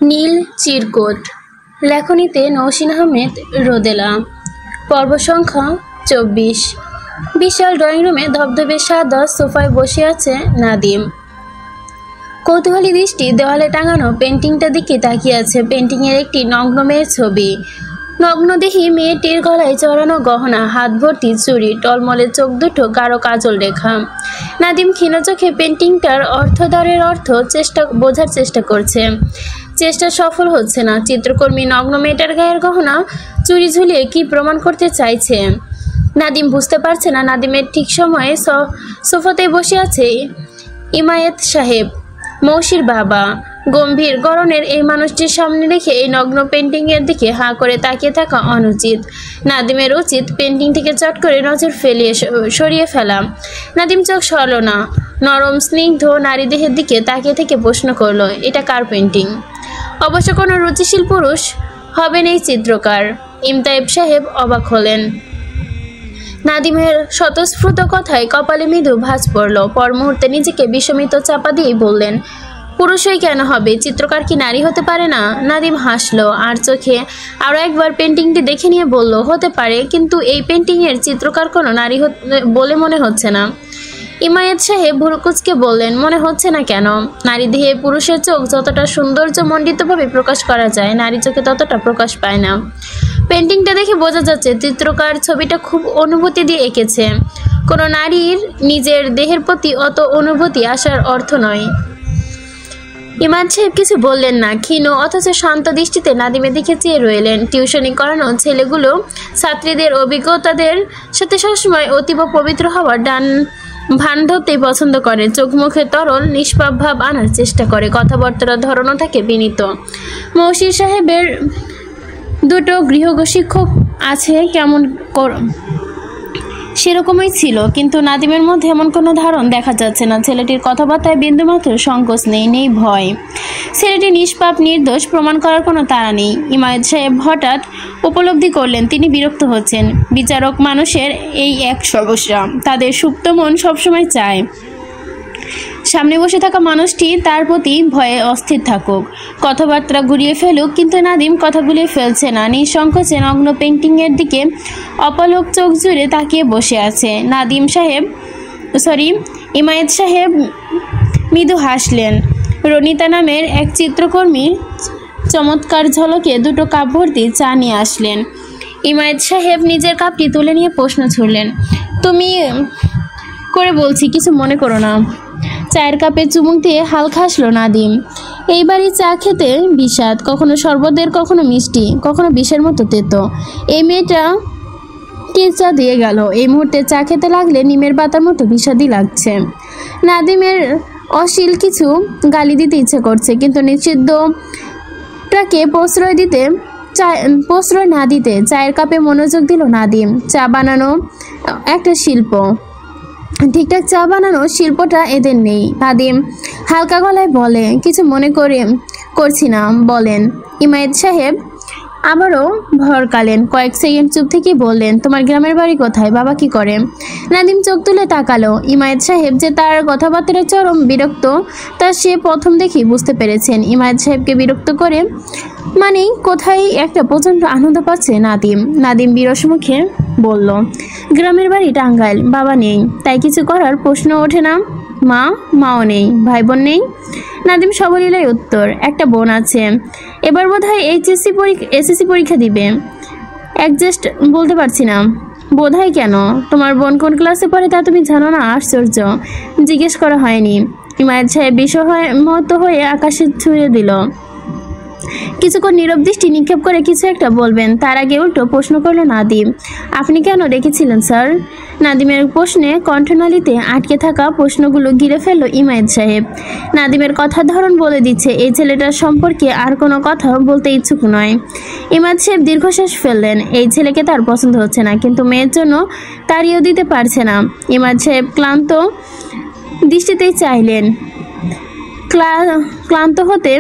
নীল চিরকুট। লেখনীতে নওশিন আহমেদ রোদেলা। পর্ব সংখ্যা 24। বিশাল ড্রয়িং রুমে ধবধবে সাদা সোফায় বসে আছে নাদিম। কৌতূহলী দৃষ্টি দেওয়ালে টাঙানো পেন্টিংটার দিকে তাকিয়ে আছে। পেন্টিংয়ের একটি নগ্ন মেয়ের ছবি। নগ্নদেহী মেয়েটির গলায় চড়ানো গহনা, হাত ভর্তি চুড়ি, টলমলে চোখ দুটো গাঢ় কাজল রেখা। নাদিম ক্ষীণ চোখে পেন্টিংটার অর্থদ্বারের অর্থ বোঝার চেষ্টা করছে। চেষ্টা সফল হচ্ছে না। চিত্রকর্মী নগ্ন মেয়েটার গায়ের গহনা চুড়ি ঝুলিয়ে কি প্রমাণ করতে চাইছে নাদিম বুঝতে পারছে না। নাদিমের ঠিক সময়ে সোফাতে বসে আছে ইমায়েত সাহেব, মৌসির বাবা। গম্ভীর গড়নের এই মানুষটির সামনে রেখে এই নগ্ন পেন্টিংয়ের দিকে হাঁ করে তাকিয়ে থাকা অনুচিত। নাদিমের উচিত পেন্টিং থেকে চট করে নজর সরিয়ে ফেলা। নাদিম চোখ সরল না। নরম স্নিগ্ধ নারী দেহের দিকে তাকিয়ে থেকে প্রশ্ন করলো, এটা কার পেন্টিং? অবশ্য কোনো রুচিশীল পুরুষ হবেন এই চিত্রকার। ইমতায়েব সাহেব অবাক হলেন। নাদিমের স্বতঃস্ফূর্ত কথায় কপালে মৃদু ভাঁজ পড়ল। পর মুহূর্তে নিজেকে বিস্মিত চাপা দিয়েই বললেন, পুরুষই কেন হবে? চিত্রকার কি নারী হতে পারে না? নাদিম হাসলো আর চোখে আরও একবার পেন্টিংটি দেখে নিয়ে বলল, হতে পারে, কিন্তু এই পেন্টিংয়ের চিত্রকার কোনো নারী বলে মনে হচ্ছে না। ইমায়েত সাহেব ভুরুকুচকে বললেন, মনে হচ্ছে না কেন? নারী দেহে পুরুষের চোখ যতটা সৌন্দর্যমণ্ডিতভাবে প্রকাশ করা যায়, নারী চোখে ততটা প্রকাশ পায় না। পেন্টিংটা দেখে বোঝা যাচ্ছে চিত্রকার ছবিটা খুব অনুভূতি দিয়ে এঁকেছে। কোনো নারীর নিজের দেহের প্রতি অত অনুভূতি আসার অর্থ নয়। ইমাম সাহেব কিছু বললেন না। ক্ষীণ অথচ শান্ত দৃষ্টিতে নাদিমের দিকে চেয়ে রইলেন। টিউশনি করানো ছেলেগুলো ছাত্রীদের অভিজ্ঞতাদের সাথে সবসময় অতীব পবিত্র হওয়ার ভান ধরতেই পছন্দ করে। চোখ মুখে তরল নিষ্পাপ ভাব আনার চেষ্টা করে। কথাবার্তার ধরনও থাকে বিনীত। মৌসির সাহেবের দুটো গৃহশিক্ষক আছে, কেমন সেরকমই ছিল, কিন্তু নাদিমের মধ্যে এমন কোনো ধারণ দেখা যাচ্ছে না। ছেলেটির কথাবার্তায় বিন্দুমাত্র সংকোচ নেই ভয়। ছেলেটি নিষ্পাপ নির্দোষ প্রমাণ করার কোনো তাড়া নেই। ইমায়েত সাহেব হঠাৎ উপলব্ধি করলেন তিনি বিরক্ত হচ্ছেন। বিচারক মানুষের এই এক সমস্যা, তাদের সুপ্ত মন সবসময় চায় সামনে বসে থাকা মানুষটি তার প্রতি ভয়ে অস্থির থাকুক, কথাবার্তা ঘুরিয়ে ফেলুক, কিন্তু নাদিম কথা ঘুরিয়ে ফেলছে না। নিঃসংকোচে নগ্ন পেন্টিংয়ের দিকে অপলক চোখ জুড়ে তাকিয়ে বসে আছে। ইমায়েত সাহেব মৃদু হাসলেন। রনিতা নামের এক চিত্রকর্মীর চমৎকার ঝলকে দুটো কাপ ভর্তি চা নিয়ে আসলেন। ইমায়েত সাহেব নিজের কাপটি তুলে নিয়ে প্রশ্ন ছুড়লেন, তুমি করে বলছি, কিছু মনে করো না। চায়ের কাপে চুমুক দিয়ে হালকা হাসলো নাদিম। এইবারই চা খেতে বিষাদ, কখনো শরবতের, কখনো মিষ্টি, কখনো বিষের মতো তেতো। এই মেয়েটা কে চা দিয়ে গেল? এই মুহূর্তে চা খেতে লাগলে নিমের পাতার মতো বিষাদই লাগছে। নাদিমের অশ্লীল কিছু গালি দিতে ইচ্ছে করছে, কিন্তু নিষিদ্ধটাকে প্রশ্রয় না দিতে চায়ের কাপে মনোযোগ দিল নাদিম। চা বানানো একটা শিল্প, ঠিকঠাক চা বানানো শিল্পটা এদের নেই। নাদিম হালকা গলায় বলে, কিছু মনে করছি না, বলেন। ইমায়েত সাহেব আবারও ভরকালেন। কয়েক সেকেন্ড চুপ থেকে বললেন, তোমার গ্রামের বাড়ি কোথায়? বাবা কি করে? নাদিম চোখ তুলে তাকালো। ইমায়েত সাহেব যে তার কথাবার্তায় চরম বিরক্ত তা সে প্রথম দেখেই বুঝতে পেরেছেন। ইমায়েত সাহেবকে বিরক্ত করে মানে কোথায় একটা প্রচণ্ড আনন্দ পাচ্ছে নাদিম বিরস মুখে বলল, গ্রামের বাড়ি টাঙ্গাইল, বাবা নেই, তাই কিছু করার প্রশ্ন ওঠে না। মাও নেই, ভাই বোন নেই? নাদিম সবলীলাই উত্তর, একটা বোন আছে, এবার বোধহয় এসএসসি পরীক্ষা দিবে। অ্যাডজাস্ট বলতে পারছি না। বোধহয় কেন? তোমার বোন কোন ক্লাসে পড়ে তা তুমি জানো না? আশ্চর্য, জিজ্ঞেস করা হয়নি। ইমায়েত সাহেব বিস্ময়মত হয়ে আকাশে ছুঁড়ে দিল। কিছুক্ষণ নীরব দৃষ্টি নিক্ষেপ করে কিছু একটা বলবেন, তার আগে উল্টো প্রশ্ন করলো নাদিম, আপনি কেন রেখেছিলেন স্যার? নাদিমের প্রশ্নে কণ্ঠনালীতে আটকে থাকা প্রশ্নগুলো ঘিরে ফেললো ইমায়েত সাহেব। নাদিমের কথার ধরন বলে দিচ্ছে এই ছেলেটার সম্পর্কে আর কোনো কথা বলতে ইচ্ছুক নয়। ইমায়েত সাহেব দীর্ঘশ্বাস ফেললেন। এই ছেলেকে তার পছন্দ হচ্ছে না, কিন্তু মেয়ের জন্য তাড়িয়েও দিতে পারছে না। ইমায়েত সাহেব ক্লান্ত দৃষ্টিতেই চাইলেন। ক্লান্ত হতে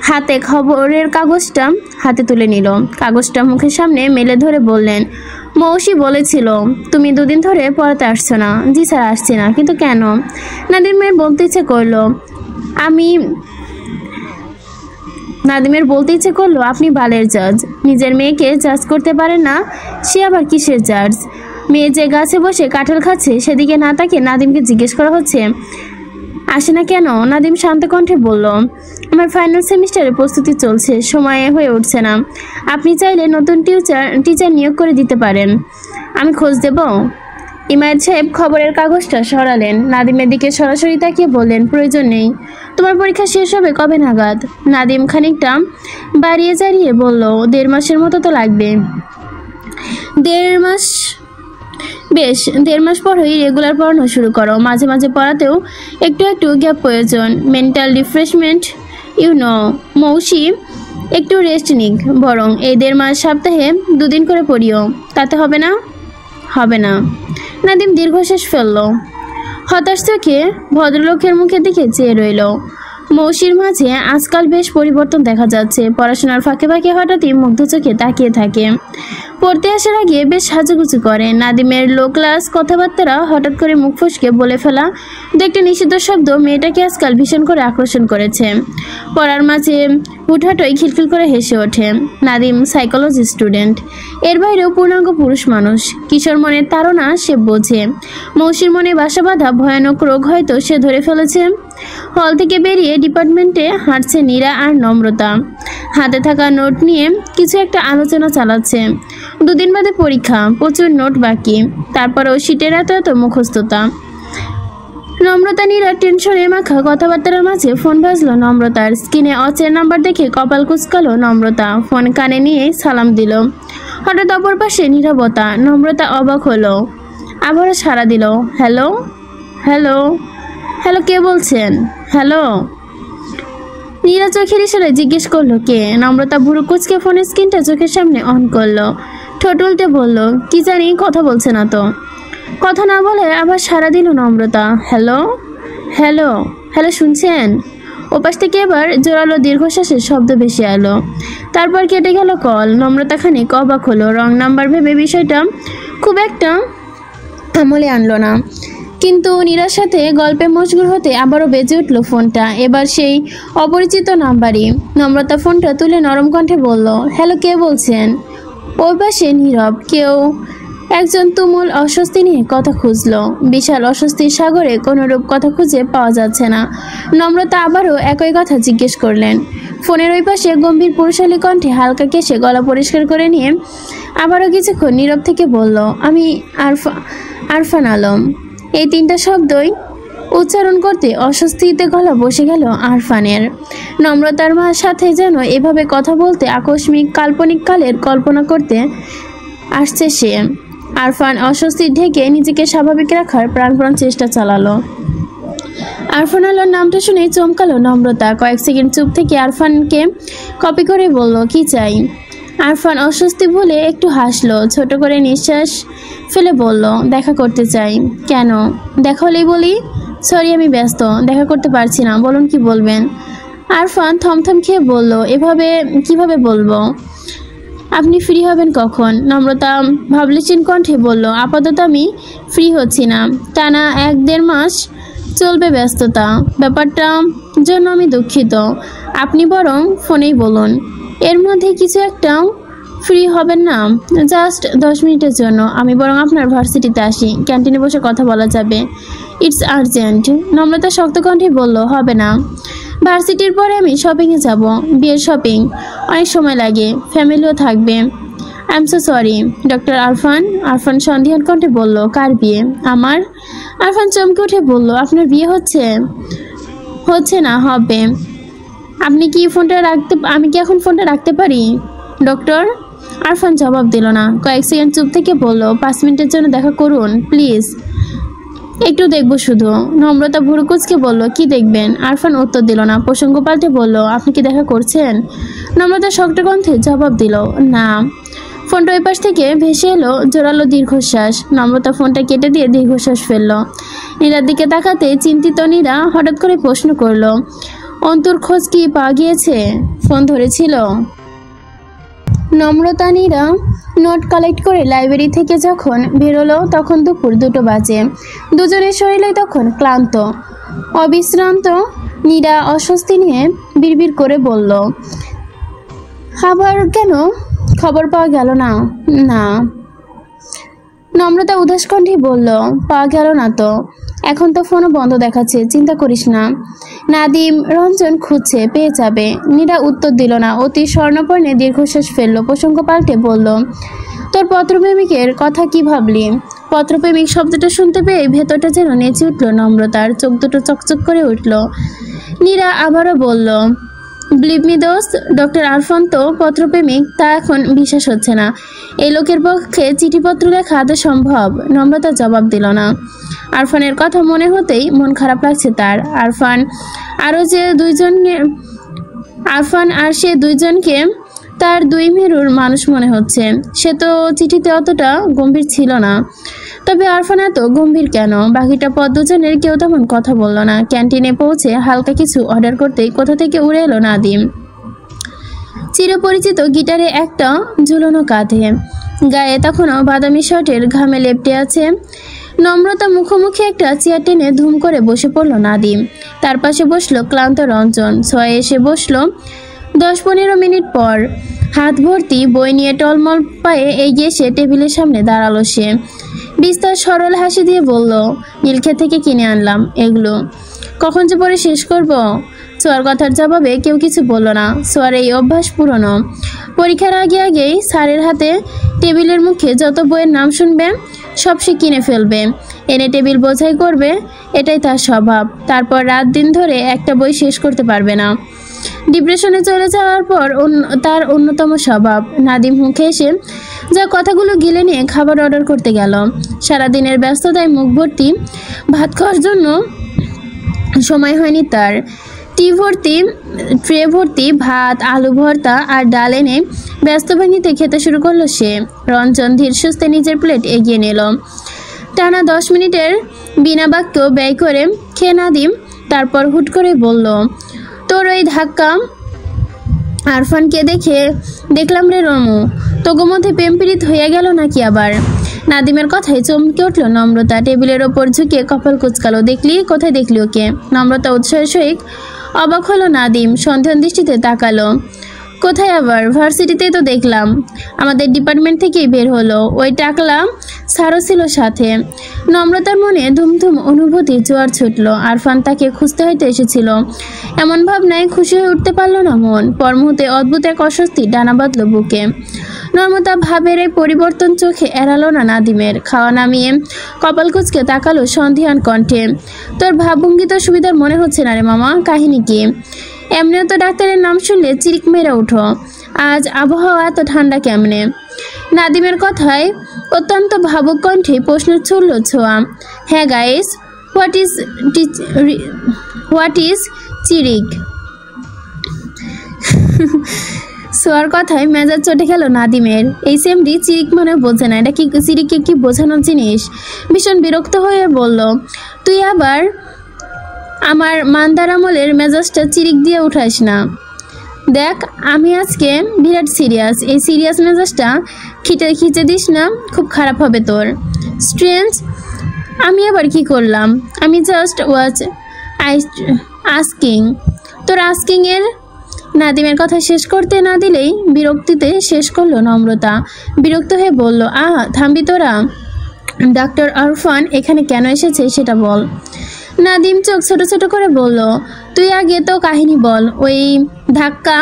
হাতে খবরের কাগজটা হাতে তুলে নিল। কাগজটা মুখের সামনে মেলে ধরে বললেন, মৌসি বলেছিল তুমি দুদিন ধরে পড়াতে আসছো না। জি স্যার, আসছি না। কিন্তু কেন? নাদিমের বলতে ইচ্ছে করলো, নাদিমের বলতে ইচ্ছে করলো, আপনি বালের জাজ। নিজের মেয়েকে জাজ করতে পারেন না, সে আবার কিসের জাজ? মেয়ে যে গাছে বসে কাঁঠাল খাচ্ছে সেদিকে না তাকে নাদিমকে জিজ্ঞেস করা হচ্ছে আসে না কেন? নাদিম শান্ত কণ্ঠে বলল, আমার ফাইনাল সেমিস্টারের প্রস্তুতি চলছে, সময় হয়ে উঠছে না। আপনি চাইলে নতুন টিচার নিয়োগ করে দিতে পারেন। আমি খোঁজ দেব। ইমায়েত সাহেব খবরের কাগজটা সরালেন। নাদিমের দিকে সরাসরি তাকিয়ে বললেন, প্রয়োজন নেই। তোমার পরীক্ষা শেষ হবে কবে নাগাদ? নাদিম খানিকটা বাড়িয়ে চাড়িয়ে বলল, 1.5 মাসের মতো তো লাগবে। 1.5 মাস? বেশ, 1.5 মাস পরই রেগুলার পড়ানো শুরু করো। মাঝে মাঝে পড়াতেও একটু একটু গ্যাপ প্রয়োজন, মেন্টাল রিফ্রেশমেন্ট, মৌসি একটু রেস্ট নিক। বরং এই 1.5 মাস সপ্তাহে 2 দিন করে পড়িও। তাতে হবে না? হবে না। নাদিম দীর্ঘশ্বাস ফেলল। হতাশ চোখে ভদ্রলোকের মুখের দিকে চেয়ে রইল। মৌসির মাঝে আজকাল বেশ পরিবর্তন দেখা যাচ্ছে। পড়াশোনার ফাঁকে ফাঁকে হঠাৎই মুগ্ধ চোখে তাকিয়ে থাকে। পড়তে আসার আগে বেশ সাজুগুজু করে। নাদিমের লো ক্লাস কথাবার্তারা হঠাৎ করে মুখ ফসকে বলে ফেলা 2-1টা নিষিদ্ধ শব্দ মেয়েটাকে আজকাল ভীষণ করে আকর্ষণ করেছে। পড়ার মাঝে হুটহাটই খিলখিল করে হেসে ওঠে। নাদিম সাইকোলজি স্টুডেন্ট, এর বাইরেও পূর্ণাঙ্গ পুরুষ মানুষ। কিশোর মনের তাড়না সে বোঝে। মৌসির মনে বাসা বাঁধা ভয়ানক রোগ হয়তো সে ধরে ফেলেছে। হল থেকে বেরিয়ে ডিপার্টমেন্টে হাঁটছে নীরা আর নম্রতা। হাতে থাকা নোট নিয়ে কিছু একটা আলোচনা চালাচ্ছে। 2 দিন বাদে পরীক্ষা, প্রচুর নোট বাকি। তারপরেও শীতের এত মুখস্থতা। নম্রতা নীরা টেনশনে মাখা কথাবার্তার মাঝে ফোন বাজলো নম্রতার। স্ক্রিনে অচেনা নাম্বার দেখে কপাল কুঁচকালো নম্রতা। ফোন কানে নিয়ে সালাম দিল। হঠাৎ অপর পাশে নীরবতা। নম্রতা অবাক হলো, আবারও সাড়া দিল, হ্যালো হ্যালো হ্যালো, কে বলছেন? হ্যালো। নীরা চোখের ইশারায় জিজ্ঞেস করলো, কে? নম্রতা ভুরু কুচকে ফোনের স্ক্রিনটা চোখের সামনে অন করলো। ঠোঁট উল্টে বলল, কি জানি, কথা বলছে না তো। কথা না বলে আবার সাড়া দিল নম্রতা, হ্যালো হ্যালো হ্যালো, শুনছেন? ওপাশ থেকে এবার জোরালো দীর্ঘশ্বাসের শব্দ ভেসে এলো। তারপর কেটে গেল কল। নম্রতা খানিক অবাক হলো। রং নাম্বার ভেবে বিষয়টা খুব একটা আমলে আনলো না। কিন্তু নীরার সাথে গল্পে মশগুল হতে আবারও বেজে উঠল ফোনটা। এবার সেই অপরিচিত নাম্বারই। নম্রতা ফোনটা তুলে নরম কণ্ঠে বলল, হ্যালো, কে বলছেন? ওই পাশে নীরব কেউ একজন তুমুল অস্বস্তি নিয়ে কথা খুঁজল। বিশাল অস্বস্তির সাগরে কোনোরূপ কথা খুঁজে পাওয়া যাচ্ছে না। নম্রতা আবারও একই কথা জিজ্ঞেস করলেন। ফোনের ওই পাশে গম্ভীর পুরুষালী কণ্ঠে হালকা কেশে গলা পরিষ্কার করে নিয়ে আবারও কিছুক্ষণ নীরব থেকে বলল, আমি আরফান আলম। এই 3টা শব্দই উচ্চারণ করতে অস্বস্তিতে গলা বসে গেল আরফানের। নম্রতার মার সাথে যেন এভাবে কথা বলতে আকস্মিক কাল্পনিক কালের কল্পনা করতে আসছে সে। আরফান অস্বস্তি ঢেকে নিজেকে স্বাভাবিক রাখার প্রাণপণ চেষ্টা চালালো। আরফান আলোর নামটা শুনে চমকালো নম্রতা। কয়েক সেকেন্ড চুপ থেকে আরফানকে কপি করে বলল, কি চাই? আরফান অস্বস্তি ভুলে একটু হাসলো। ছোট করে নিঃশ্বাস ফেলে বলল, দেখা করতে চাই। কেন? দেখা হলেই বলি? সরি, আমি ব্যস্ত, দেখা করতে পারছি না। বলুন, কি বলবেন? আরফান থমথম খেয়ে বলল, এভাবে কিভাবে বলবো? আপনি ফ্রি হবেন কখন? নম্রতা ভাবলেচিন কণ্ঠে বলল, আপাতত আমি ফ্রি হচ্ছি না। টানা 1-1.5 মাস চলবে ব্যস্ততা। ব্যাপারটা জন্য আমি দুঃখিত। আপনি বরং ফোনেই বলুন। এর মধ্যে কিছু একটা ফ্রি হবেন না? জাস্ট 10 মিনিটের জন্য। আমি বরং আপনার ভার্সিটিতে আসি, ক্যান্টিনে বসে কথা বলা যাবে। It's urgent. নম্রতা শক্ত কণ্ঠে বলল, হবে না। ভার্সিটির পরে আমি শপিংয়ে যাব। বিয়ের শপিং, অনেক সময় লাগে, ফ্যামিলিও থাকবে। I am so sorry doctor Arfan. Arfan সন্দিহান কণ্ঠে বলল, কার বিয়ে? আমার। আরফান চমকে উঠে বলল, আপনার বিয়ে হচ্ছে? হচ্ছে না, হবে। আমি কি এখন ফোনটা রাখতে পারি ডক্টর? আরফান জবাব দিল না। কয়েক সেকেন্ড চুপ থেকে বলল, 5 মিনিটের জন্য দেখা করুন প্লিজ। একটু দেখবো শুধু। নম্রতা ভুরু কুঁচকে বলল, কি দেখবেন? আরফান উত্তর দিল না। প্রসঙ্গ পাল্টে বলল, আপনি কি দেখা করছেন? নম্রতা শক্ত কণ্ঠে জবাব দিল, না। ফোনটা ওই পাশ থেকে ভেসে এলো জোরালো দীর্ঘশ্বাস। নম্রতা ফোনটা কেটে দিয়ে দীর্ঘশ্বাস ফেলল। নীরার দিকে তাকাতে চিন্তিত নীরা হঠাৎ করে প্রশ্ন করল, অন্তর খোঁজ কি পাওয়া গিয়েছে? ফোন ধরেছিল? নম্রতা নীরা নোট কালেক্ট করে লাইব্রেরি থেকে যখন বেরোলো তখন দুপুর 2টো বাজে। দুজনের শরীরে তখন ক্লান্ত, অবিশ্রান্ত। নীরা অস্বস্তি নিয়ে বিড়বিড় করে বলল, আবার কেন? খবর পাওয়া গেল না? না। নম্রতা উদাস কণ্ঠে বলল, পাওয়া গেল না তো। এখন তো ফোনও বন্ধ দেখাচ্ছে, চিন্তা করিস না। নাদিম রঞ্জন খুঁজছে, পেয়ে যাবে। নীরা উত্তর দিল না, অতি স্বর্ণপর্ণে দীর্ঘশ্বাস ফেলল। প্রসঙ্গ পাল্টে বলল, তোর পত্রপ্রেমিকের কথা কি ভাবলি? পত্রপ্রেমিক শব্দটা শুনতে পেয়ে ভেতরটা যেন নেচে উঠল নম্রতার, চোখ দুটো চকচক করে উঠল। নীরা আবারও বলল, বিলিভ মি দোস্ত, ডক্টর আরফান তো পত্রপ্রেমিক, তা এখন বিশ্বাস হচ্ছে না। এই লোকের পক্ষে চিঠিপত্র লেখা আদৌ সম্ভব? নম্রতা জবাব দিল না। আরফানের কথা মনে হতেই মন খারাপ লাগছে তার। আরফান আর সে দুইজনকে তার দুই মেরুর মানুষ মনে হচ্ছে। সে তো চিঠিতে অতটা গম্ভীর ছিল না, তবে আরফান এত গম্ভীর কেন? বাকিটা পথ দুজনের কেউ তেমন কথা বলল না। ক্যান্টিনে পৌঁছে হালকা কিছু অর্ডার করতেই কোথা থেকে উড়ে এলো নাদিম। চিরপরিচিত গিটারে একটা ঝুলনো কাঁধে, গায়ে তখনও বাদামি শার্টের ঘামে লেপ্টে আছে। নম্রতা মুখোমুখি একটা চেয়ার টেনে ধুম করে বসে পড়ল নাদিম। তার পাশে বসলো ক্লান্ত রঞ্জন। ছয়ে এসে বসলো 10-15 মিনিট পর। হাত ভর্তি বই নিয়ে টলমল পায়ে এগিয়ে এসে টেবিলের সামনে দাঁড়ালো সে। বিস্তার সরল হাসি দিয়ে বলল, নীলক্ষেত থেকে কিনে আনলাম এগুলো। কখন যে পরে শেষ করব? সোয়ার কথার জবাবে কেউ কিছু বলল না। সোয়ার এই অভ্যাস পুরনো। পরীক্ষার আগেই স্যারের হাতে টেবিলের মুখে যত বইয়ের নাম শুনবে সব সে কিনে ফেলবে, এনে টেবিল বোঝাই করবে। এটাই তার স্বভাব। তারপর রাত দিন ধরে একটা বই শেষ করতে পারবে না। ডিপ্রেশনে চলে যাওয়ার পর তার অন্যতম স্বভাব। নাদিম মুখে এসে যা কথাগুলো গিলে নিয়ে খাবার অর্ডার করতে গেল। সারাদিনের ব্যস্ততায় মুখ ভর্তি ভাত খাওয়ার জন্য সময় হয়নি তার। ট্রে ভর্তি ভাত, আলু ভর্তা আর ডাল এনে ব্যস্ত ভঙ্গিতে খেতে শুরু করলো সে। রঞ্জন ধীর সুস্থে নিজের প্লেট এগিয়ে নিল। টানা 10 মিনিটের বিনা বাক্য ব্যয় করে খেয়ে নাদিম তারপর হুট করে বলল, তোর ওই ধাক্কা আরফানকে দেখলাম রে রমু, তোগো মধ্যে প্রেম পীড়িত হইয়া গেল নাকি আবার? নাদিমের কথায় চমকে উঠল নম্রতা। টেবিলের ওপর ঝুঁকে কপাল কুচকালো। দেখলি? কোথায় দেখলি ওকে? নম্রতা উৎসাহের সহিত অবাক হলো। নাদিম সন্দেহ দৃষ্টিতে তাকালো। কোথায় আবার? ভার্সিটিতেই তো দেখলাম, আমাদের ডিপার্টমেন্ট থেকেই বের হলো। ওই টাকলা স্যারও ছিল সাথে। নম্রতার মনে ধুমধুম অনুভূতি জোয়ার ছুটল। আরফান তাকে খুঁজতে হয়তো এসেছিল, এমন ভাবনায় খুশি হয়ে উঠতে পারল না মন। পর মুহূর্তে অদ্ভুত এক অস্বস্তি ডানা বাঁধল বুকে। নম্রতা ভাবের এই পরিবর্তন চোখে এড়ালো না নাদিমের। খাওয়া নামিয়ে কপাল কুচকে তাকালো সন্ধিহান কণ্ঠে, তোর ভাবভঙ্গি তো সুবিধার মনে হচ্ছে না রে মামা, কাহিনী কি? এমনিও তো ডাক্তারের নাম শুনলে চিরিক মেরে ওঠো, আজ আবহাওয়া এত ঠান্ডা কেমনে? নাদিমের কথায় অত্যন্ত ভাবুক কণ্ঠে প্রশ্ন ছুড়ল ছোঁয়া। হ্যাঁ গাইস, হোয়াট ইজ চিরিক? সোয়ার কথায় মেজাজ চটে গেল নাদিমের। এই সেমডি চিরিক মানে বোঝে না, এটা কি চিরিককে কি বোঝানোর জিনিস? ভীষণ বিরক্ত হয়ে বলল, তুই আবার আমার মান্দার আমলের মেজাজটা চিরিক দিয়ে উঠাস না। দেখ, আমি আজকে বিরাট সিরিয়াস, এই সিরিয়াস মেজাজটা খিচে দিস না, খুব খারাপ হবে তোর। স্ট্রেঞ্জ, আমি আবার কি করলাম? আমি জাস্ট আস্কিং। তোর আস্কিংয়ের নাদিমের কথা শেষ করতে না দিলেই বিরক্তিতে শেষ করলো নম্রতা। বিরক্ত হয়ে বলল, থামবি তোরা? ডাক্তার আরফান এখানে কেন এসেছে সেটা বল। নাদিম চোখ ছোট ছোট করে বলল, তুই আগে তো কাহিনী বল। ওই ধাক্কা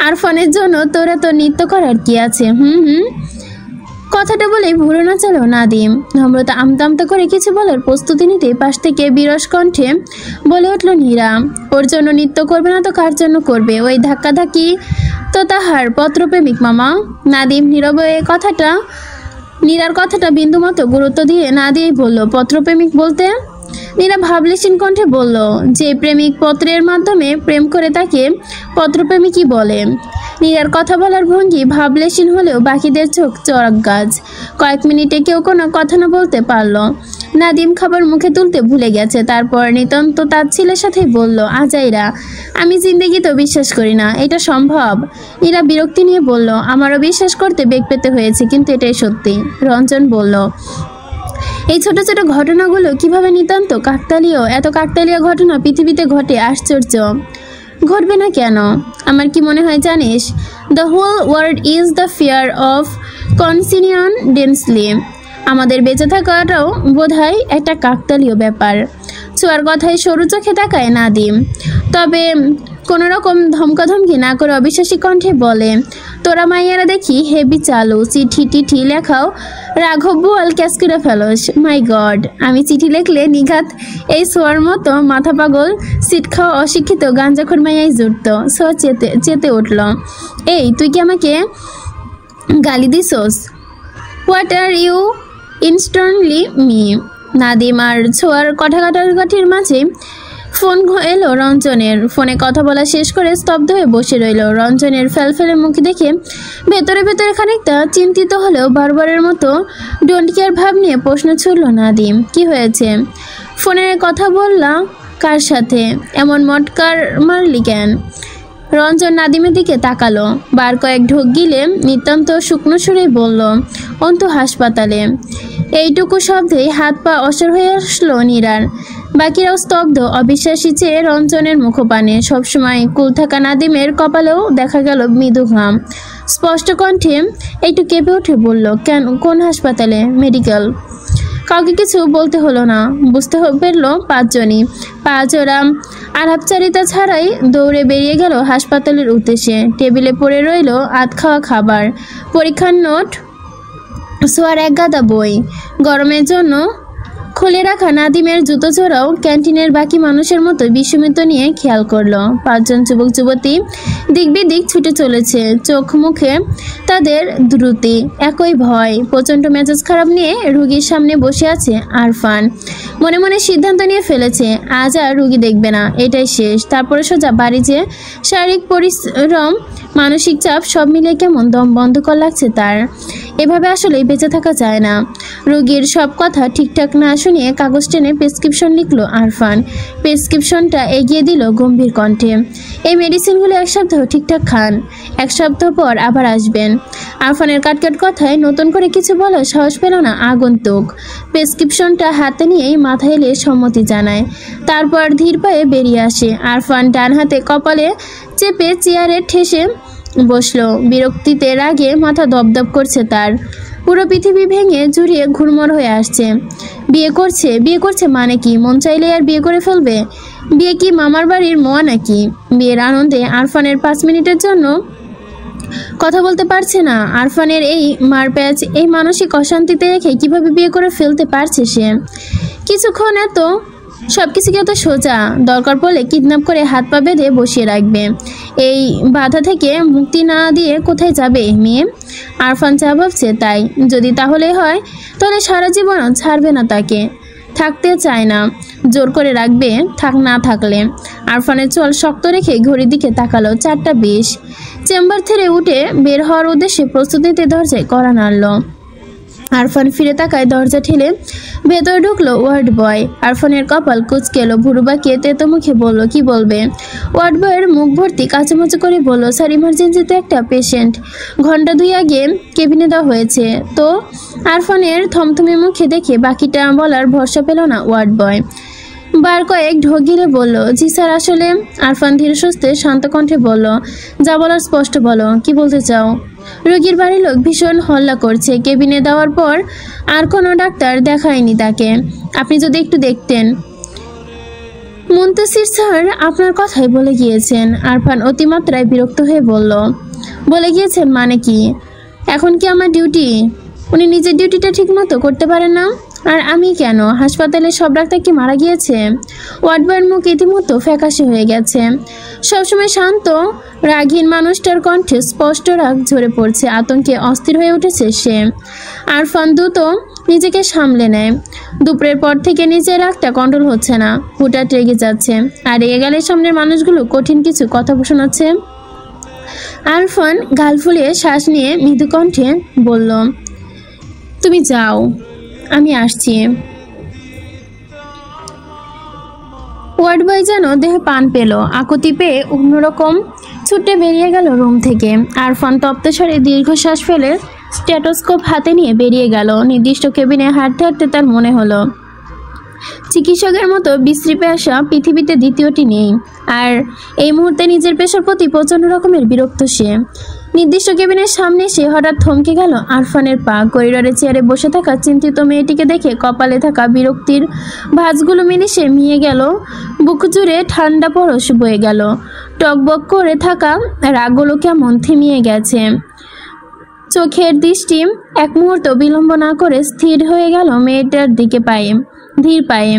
আরফানের জন্য তোরা তো নৃত্য করার কি আছে? কথাটা বলে ভুরু নাচালো নাদিম। নম্রতা আমতা করে কিছু বলার প্রস্তুতি নিতে পাশ থেকে বিরস কণ্ঠে বলে উঠল, নীরা ওর জন্য নৃত্য করবে না তো কার জন্য করবে? ওই ধাক্কি তো তাহার পত্রপ্রেমিক মামা। নাদিম নীরবে নীরার কথাটা বিন্দুমতো গুরুত্ব দিয়ে না দিয়েই বলল, পত্রপ্রেমিক বলতে? নীরা ভাবলেশীন কণ্ঠে বলল, যে প্রেমিক পত্রের মাধ্যমে প্রেম করে তাকে পত্রপ্রেমিকই বলে। নীরার কথা বলার ভঙ্গি ভাবলেশীন হলেও বাকিদের চোখ চড়ক গাছ। কয়েক মিনিটে কেউ কোনো কথা না বলতে পারল। নাদিম খাবার মুখে তুলতে ভুলে গেছে। তারপর নিতন্ত তার ছেলের সাথে বলল, আজাইরা, আমি জিন্দেগি তো বিশ্বাস করি না, এটা সম্ভব? নীরা বিরক্তি নিয়ে বলল, আমারও বিশ্বাস করতে বেগ পেতে হয়েছে, কিন্তু এটাই সত্যি। রঞ্জন বলল, এই ছোট ছোট ঘটনাগুলো কিভাবে নিতান্ত কাকতালীয়? এত কাকতালীয় ঘটনা পৃথিবীতে ঘটে, আশ্চর্য। ঘটবে না কেন? আমার কি মনে হয় জানিস, the whole world is the fear of consequently. আমাদের বেঁচে থাকাটাও বোধহয় একটা কাকতালীয় ব্যাপার। ছোঁয়ার কথায় সরু চোখে তাকায় নাদিম, তবে কোনো রকম ধমকাধমকি না করে অবিশ্বাসী কণ্ঠে বলে, তোরা মাইয়ারা দেখি হেভি চালু, চিঠি টিঠি লেখাও রাঘব বোয়াল ক্যাচ করে ফেলোস। মাই গড, আমি চিঠি লিখলে নিঘাত এই ছোঁয়ার মতো মাথা পাগল সিট খাওয়া অশিক্ষিত গাঞ্জাখোর মাইয়াই জুটত। ছোঁয়া চেতে উঠল। এই তুই কি আমাকে গালি দিছোস? What are you insulting me? Nadim আর ছোঁয়ার কাটাকাটির মাঝে ফোন এলো রঞ্জনের। ফোনে কথা বলা শেষ করে স্তব্ধ হয়ে বসে রইল। রঞ্জনের ফেলফেলে মুখ দেখে ভেতরে ভেতরে খানিকটা চিন্তিত হলেও বারবারের মতো ডোন্ট কেয়ার ভাব নিয়ে প্রশ্ন ছুড়ল নাদিম, কি হয়েছে? ফোনে কথা বললাম কার সাথে? এমন মটকার মারলি কেন? রঞ্জন নাদিমের দিকে তাকালো, বার কয়েক ঢোক গিলে নিতান্ত শুকনো সুরেই বলল, অন্তু হাসপাতালে। এইটুকু শব্দেই হাত পা অসর হয়ে আসলো নীরার। বাকিরাও স্তব্ধ, অবিশ্বাসী চেয়ে রঞ্জনের মুখপানে। সবসময় কুল থাকা নাদিমের কপালেও দেখা গেল মৃদু ঘাম। স্পষ্ট কণ্ঠে একটু কেঁপে উঠে বলল, কেন, কোন হাসপাতালে? মেডিকেল। কাউকে কিছু বলতে হলো না, বুঝতে পারল পাঁচজনই। পাঁচজোড়া আলাপচারিতা ছাড়াই দৌড়ে বেরিয়ে গেল হাসপাতালের উদ্দেশ্যে। টেবিলে পড়ে রইল আধ খাওয়া খাবার, পরীক্ষার নোট, ছোঁয়ার এক গাদা বই। গরমের জন্য খুলে রাখা নাদিমের জুতো জোড়াও ক্যান্টিনের বাকি মানুষের মতো বিস্মিত নিয়ে খেয়াল করলো। পাঁচজন যুবক যুবতী দিক বিদিক ছুটে চলেছে, চোখ মুখে তাদের দ্রুতি, একই ভয়। প্রচণ্ড মেজাজ খারাপ নিয়ে রুগীর সামনে বসে আছে আরফান। মনে মনে সিদ্ধান্ত নিয়ে ফেলেছে, আজ আর রুগী দেখবে না, এটাই শেষ। তারপরে সোজা বাড়ি যে শারীরিক পরিশ্রম, মানসিক চাপ সব মিলে কেমন দম বন্ধকর লাগছে তার। এভাবে আসলেই বেঁচে থাকা যায় না। রুগীর সব কথা ঠিকঠাক না শুনিয়ে কাগজ টেনে প্রেসক্রিপশন লিখল আরফান। প্রেসক্রিপশনটা এগিয়ে দিল গম্ভীর কণ্ঠে, এই মেডিসিনগুলো এক সপ্তাহ ঠিকঠাক খান, এক সপ্তাহ পর আবার আসবেন। আরফানের কাটকাট কথায় নতুন করে কিছু বলার সাহস পেল না আগন্তুক। প্রেসক্রিপশনটা হাতে নিয়েই মাথা এলে সম্মতি জানায়, তারপর ধীর পায়ে বেরিয়ে আসে। আরফান ডান হাতে কপালে চেপে চেয়ারে ঠেসে বসলো। বিরক্তিতে রাগে মাথা দপদপ করছে তার। পুরো পৃথিবী ভেঙে জুড়িয়ে ঘুরমর হয়ে আসছে। বিয়ে করছে মানে কি? মন চাইলে আর বিয়ে করে ফেলবে? বিয়ে কি মামার বাড়ির মোয়া নাকি? বিয়ের আনন্দে আরফানের 5 মিনিটের জন্য কথা বলতে পারছে না। আরফানের এই মারপ্যাচ, এই মানসিক অশান্তিতে রেখে কিভাবে বিয়ে করে ফেলতে পারছে সে? কিছুক্ষণ এত সবকিছুকে এত সোজা, দরকার পড়লে কিডন্যাপ করে হাত পা বেঁধে বসিয়ে রাখবে। এই বাধা থেকে মুক্তি না দিয়ে কোথায় যাবে এই মেয়ে? আরফান যা ভাবছে তাই। যদি তাহলে হয়, তাহলে সারা জীবনও ছাড়বে না তাকে। থাকতে চায় না, জোর করে রাখবে থাক না থাকলে। আরফানের চোয়াল শক্ত রেখে ঘড়ির দিকে তাকালো, 4টা 20। চেম্বার থেকে উঠে বের হওয়ার উদ্দেশ্যে প্রস্তুত নিতে দরজায় কড়া নাড়ল। আরফান ফিরে তাকায়, দরজা ঠেলে ভেতরে ঢুকলো ওয়ার্ড বয়। আরফানের কপাল কুঁচকে এলো, ভুরু বাঁকিয়ে তেতো মুখে বলল, কি বলবে? ওয়ার্ড বয়ের মুখ ভর্তি কাঁচামাচা করে বলল, স্যার, ইমার্জেন্সিতে একটা পেশেন্ট, ঘন্টা 2 আগে কেবিনে দেওয়া হয়েছে তো। আরফানের থমথমে মুখে দেখে বাকিটা বলার ভরসা পেল না ওয়ার্ড বয়। বার কয়েক ঢোক গিলে বলল, জি স্যার, আসলে। আরফান ধীরে সুস্থে শান্ত কণ্ঠে বলল, যা বলার স্পষ্ট বলো, কি বলতে চাও? রোগীর বাড়ির লোক ভীষণ হল্লা করছে। কেবিনে দেওয়ার পর আর কোনো ডাক্তার দেখায়নি তাকে। আপনি যদি একটু দেখতেন। মুন্তাসির স্যার আপনার কথাই বলে গিয়েছেন। আরফান অতিমাত্রায় বিরক্ত হয়ে বলল, বলে গিয়েছেন মানে কি? এখন কি আমার ডিউটি? উনি নিজের ডিউটিটা ঠিক মতো করতে পারেন না? আর আমি কেন? হাসপাতালে সব ডাক্তার কি মারা গিয়েছে? ওয়ার্ডবয়ের মুখ ইতিমধ্যে ফ্যাকাশে হয়ে গেছে। সবসময় শান্ত রাগহীন মানুষটার কণ্ঠে স্পষ্ট রাগ ঝরে পড়ছে। আতঙ্কে অস্থির হয়ে উঠেছে সে। আরফান দ্রুত নিজেকে সামলে নেয়। দুপুরের পর থেকে নিজের রাগটা কন্ট্রোল হচ্ছে না, হুটহাট রেগে যাচ্ছে। আর রেগে গেলে সামনের মানুষগুলো কঠিন কিছু কথা শোনাচ্ছে। আরফান গাল ফুলিয়ে শ্বাস নিয়ে মৃদু কণ্ঠে বলল, তুমি যাও, আমি আসছি। ওয়ার্ড বয় যেন দেহে পান পেল, আকুতি পেয়ে অন্যরকম ছুটে বেরিয়ে গেল রুম থেকে। আরফান তপ্তস্বরে দীর্ঘশ্বাস ফেলে স্টেটোস্কোপ হাতে নিয়ে বেরিয়ে গেল। নির্দিষ্ট কেবিনে হাঁটতে হাঁটতে তার মনে হলো চিকিৎসকের মতো বিশ্রী পেশা পৃথিবীতে দ্বিতীয়টি নেই। আর এই মুহূর্তে নিজের পেশার প্রতি প্রচণ্ড রকমের বিরক্ত সে। নির্দিষ্ট কেবিনের সামনে এসে হঠাৎ থমকে গেল আরফানের পা। করিডোরের চেয়ারে বসে থাকা চিন্তিত মেয়েটিকে দেখে কপালে থাকা বিরক্তির ভাঁজগুলো মিলিয়ে মিয়ে গেল, বুক জুড়ে ঠান্ডা পরশ বয়ে গেল। টকবক করে থাকা রাগগুলো কেমন থিমিয়ে গেছে। চোখের দৃষ্টি এক মুহূর্ত বিলম্ব না করে স্থির হয়ে গেল মেয়েটার দিকে ধীর পায়ে।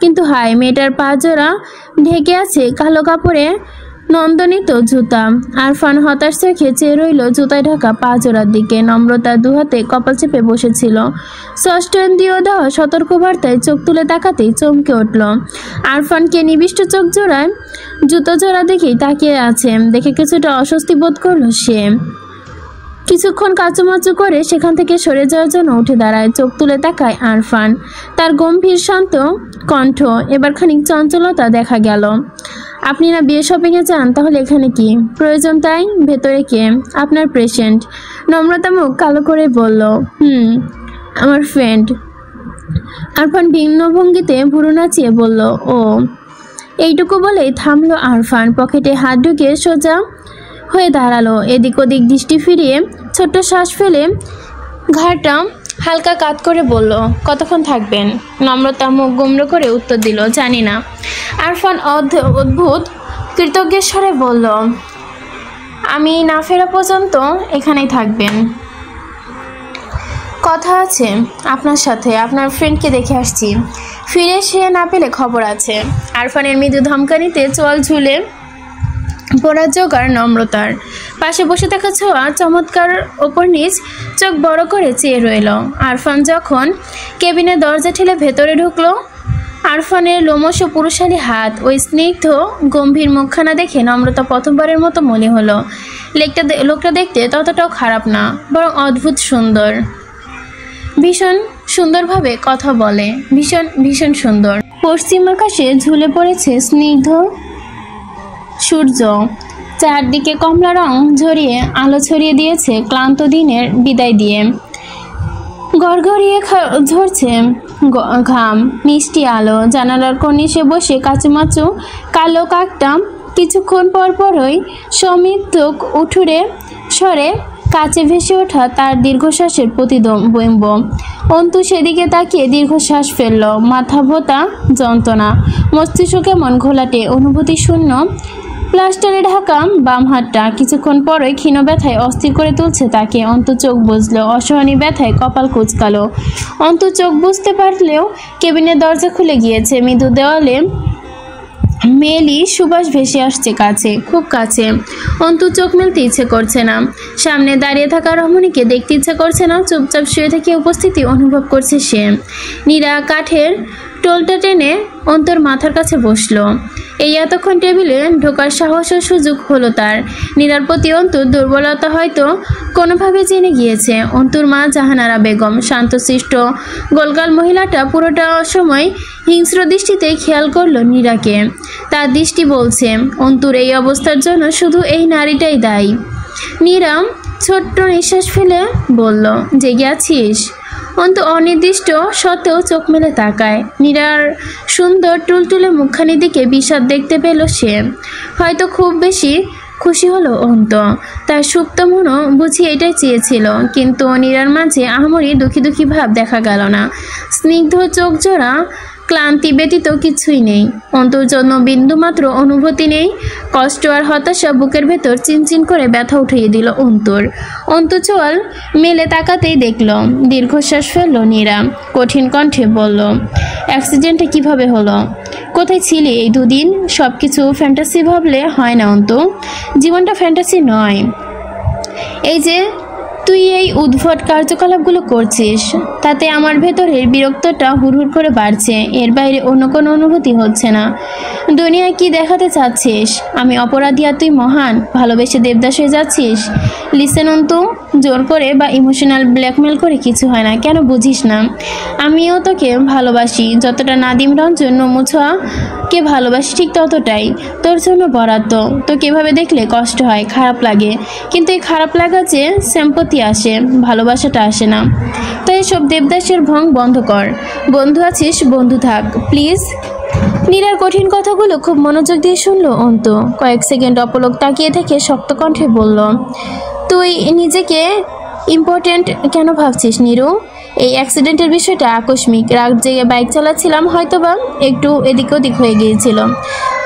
কিন্তু হায়, মেয়েটার পা জোড়া ঢেকে আছে কালো কাপড়ে নন্দনিত জুতা। আরফান হতাশ চোখে চেয়ে রইল জুতায় ঢাকা পা জোড়ার দিকে। নম্রতা দুহাতে কপাল চেপে বসেছিল। ষষ্ঠ ইন্দ্রিয় দেওয়া সতর্কবার্তায় চোখ তুলে তাকাতেই চমকে উঠল। আরফানকে নিবিষ্ট চোখ জোড়ায় জুতো জোড়া দেখেই তাকিয়ে আছে দেখে কিছুটা অস্বস্তি বোধ করল সে। কিছুক্ষণ কাচুমাচু করে সেখান থেকে সরে যাওয়ার জন্য উঠে দাঁড়ায়। চোখ তুলে তাকায় আরফান। তার গম্ভীর শান্ত কণ্ঠ এবার খানিক চঞ্চলতা দেখা গেল। আপনি না বিয়ে শপিংয়ে যান, তাহলে এখানে কি প্রয়োজন? তাই ভেতরে কে? আপনার পেশেন্ট। নম্রতা মুখ কালো করে বলল, আমার ফ্রেন্ড। আরফান ভিন্ন ভঙ্গিতে ভুরু নাচিয়ে বলল, ও। এইটুকু বলেই থামলো আরফান। পকেটে হাত ঢুকিয়ে সোজা হয়ে দাঁড়ালো। এদিক ওদিক দৃষ্টি ফিরিয়ে ছোট্ট শ্বাস ফেলে ঘাড়টা হালকা কাত করে বলল, কতক্ষণ থাকবেন? নম্রতা মুখ গুমড়ো করে উত্তর দিল, জানি না। আরফান অদ্ভুত কৃতজ্ঞের স্বরে বলল, আমি না ফেরা পর্যন্ত এখানেই থাকবেন। কথা আছে আপনার সাথে, আপনার ফ্রেন্ডকে দেখে আসছি। ফিরে সে না পেলে খবর আছে। আরফানের মৃদু ধমকানিতে চোয়াল ঝুলে পড়া জোগাড় নম্রতার। পাশে বসে থাকা ছোঁয়া চমৎকার ওপর নিচ চোখ বড় করে চেয়ে রইল। আরফান যখন কেবিনের দরজা ঠেলে ভেতরে ঢুকলো, আরফানের লোমশ পুরুষালী হাত, ওই স্নিগ্ধ গম্ভীর মুখখানা দেখে নম্রতা প্রথমবারের মতো মনে হলো লোকটা দেখতে ততটাও খারাপ না, বরং অদ্ভুত সুন্দর। ভীষণ সুন্দরভাবে কথা বলে, ভীষণ ভীষণ সুন্দর। পশ্চিম আকাশে ঝুলে পড়েছে স্নিগ্ধ সূর্য। চারদিকে কমলা রং ঝরিয়ে আলো ছড়িয়ে দিয়েছে ক্লান্ত দিনের বিদায় দিয়ে। গড়গড়িয়ে ঝরছে ঘাম, মিষ্টি আলো। জানালার কর্নিশে বসে কাচুমাচু কালো কাকটা কিছুক্ষণ পরপরই সমৃদ্ধ উঠুরে স্বরে কাছে ভেসে ওঠা তার দীর্ঘশ্বাসের প্রতিবিম্ব। অন্তু সেদিকে তাকিয়ে দীর্ঘশ্বাস ফেলল। মাথা ভোতা যন্ত্রণা, মস্তিষ্ক কেমন ঘোলাটে, অনুভূতি শূন্য। প্লাস্টারে ঢাকা বাম হাতটা কিছুক্ষণ পরই ক্ষীণ ব্যথায় অস্থির করে তুলছে তাকে। অন্তু চোখ বুঝলো, অসহনী ব্যথায় কপাল কুঁচকালো। অন্তু চোখ বুঝতে পারলেও কেবিনের দরজা খুলে গিয়েছে। মৃদু দেওয়ালে মেলি সুবাস ভেসে আসছে কাছে, খুব কাছে। অন্তু চোখ মেলতে ইচ্ছে করছে না। সামনে দাঁড়িয়ে থাকা রমণীকে দেখতে ইচ্ছে করছে না। চুপচাপ শুয়ে থেকে উপস্থিতি অনুভব করছে সে। নীরা কাঠের টোলটা টেনে অন্তর মাথার কাছে বসলো। এই এতক্ষণ টেবিলে ঢোকার সাহস ও সুযোগ হলো তার। নীরার প্রতি অন্তুর দুর্বলতা হয়তো কোনোভাবে জেনে গিয়েছে। অন্তুর মা জাহানারা বেগম, শান্তশিষ্ট গোলগাল মহিলাটা পুরোটা সময় হিংস্র দৃষ্টিতে খেয়াল করলো নীরাকে। তার দৃষ্টি বলছে অন্তুর এই অবস্থার জন্য শুধু এই নারীটাই দায়ী। নীরা ছোট্ট নিঃশ্বাস ফেলে বলল, জেগে আছিস? অন্তু অনির্দিষ্ট সত্ত্বেও চোখ মেলে তাকায়। নীরার সুন্দর টুলটুলে মুখখানির দিকে বিষাদ দেখতে পেল সে। হয়তো খুব বেশি খুশি হলো অন্ত। তার সুপ্ত মনও বুঝি এটাই চেয়েছিল। কিন্তু নীরার মাঝে আহামরি দুঃখী দুঃখী ভাব দেখা গেল না। স্নিগ্ধ চোখ জোড়া ক্লান্তি ব্যতীত কিছুই নেই। অন্তর জন্য বিন্দুমাত্র অনুভূতি নেই। কষ্ট আর হতাশা বুকের ভেতর চিনচিন করে ব্যথা উঠিয়ে দিল অন্তর। চোয়াল মেলে তাকাতেই দেখল। দীর্ঘশ্বাস ফেলল নীরা। কঠিন কণ্ঠে বলল, অ্যাক্সিডেন্টটা কিভাবে হলো? কোথায় ছিলি এই দুদিন? সব কিছু ফ্যান্টাসি ভাবলে হয় না অন্তু। জীবনটা ফ্যান্টাসি নয়। এই যে তুই এই উদ্ভট কার্যকলাপগুলো করছিস, তাতে আমার ভেতরের বিরক্তটা হুড়হুড় করে বাড়ছে। এর বাইরে অন্য কোনো অনুভূতি হচ্ছে না। দুনিয়ায় কি দেখাতে চাচ্ছিস? আমি অপরাধী আর তুই মহান? ভালোবেসে দেবদাস হয়ে যাচ্ছিস? লিসেন অন্তু, জোর করে বা ইমোশনাল ব্ল্যাকমেল করে কিছু হয় না। কেন বুঝিস না? আমিও তোকে ভালোবাসি। যতটা নাদিম রঞ্জন নমুছাকে ভালোবাসি ঠিক ততটাই তোর জন্য বরাদ্দ। তোকে এভাবে দেখলে কষ্ট হয়, খারাপ লাগে। কিন্তু এই খারাপ লাগা যে সিম্পথি আসে, ভালোবাসাটা আসে না। তাই এসব দেবদাসের ভং বন্ধ কর। বন্ধু আছিস, বন্ধু থাক প্লিজ। নীরার কঠিন কথাগুলো খুব মনোযোগ দিয়ে শুনল অন্তু। কয়েক সেকেন্ড অপলক তাকিয়ে থেকে শক্ত কণ্ঠে বলল, তুই নিজেকে ইম্পর্ট্যান্ট কেন ভাবছিস নীরু? এই অ্যাক্সিডেন্টের বিষয়টা আকস্মিক, রাগ জেগে বাইক চালাচ্ছিলাম, হয়তোবা একটু এদিক ওদিক হয়ে গিয়েছিল,